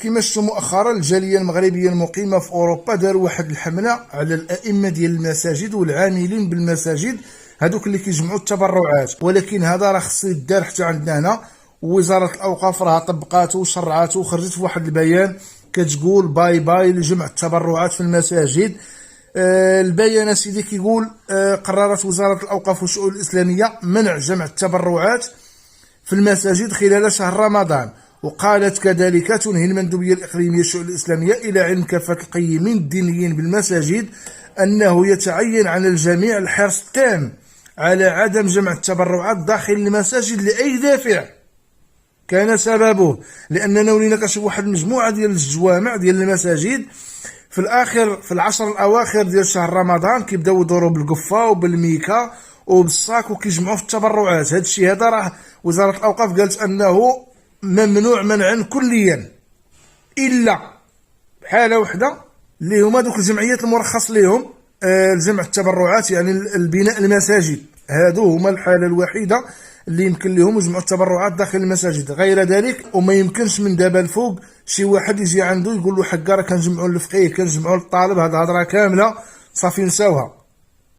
كما شفتوا مؤخرا الجاليه المغربيه المقيمه في اوروبا داروا واحد الحمله على الائمه ديال المساجد والعاملين بالمساجد، هذوك اللي كيجمعوا التبرعات. ولكن هذا راه خصو يدار حتى عندنا هنا. ووزاره الاوقاف راه طبقاته وشرعاته وخرجت في واحد البيان كتقول باي باي لجمع التبرعات في المساجد. البيان سيدي كيقول قررت وزاره الاوقاف والشؤون الاسلاميه منع جمع التبرعات في المساجد خلال شهر رمضان. وقالت كذلك تنهي المندوبيه الاقليميه للشؤون الاسلاميه الى علم كافه القيمين الدينيين بالمساجد انه يتعين على الجميع الحرص التام على عدم جمع التبرعات داخل المساجد لاي دافع كان سببه، لاننا ولينا كنشوف واحد المجموعه ديال الجوامع ديال المساجد في العشر الاواخر ديال شهر رمضان كيبداو يدوروا بالقفه وبالميكا وبالصاك وكيجمعوا في التبرعات. هذا الشيء هذا راه وزاره الاوقاف قالت انه ممنوع منعا كليا الا حاله وحده اللي هما دوك الجمعيات المرخص لهم الجمع التبرعات، يعني البناء المساجد. هادو هما الحاله الوحيده اللي يمكن لهم يجمعوا التبرعات داخل المساجد. غير ذلك وما يمكنش من دابا الفوق شي واحد يجي عنده يقول له حكا راه كنجمعوا للفقيه كنجمعوا للطالب، هذه هضره كامله صافي نساوها.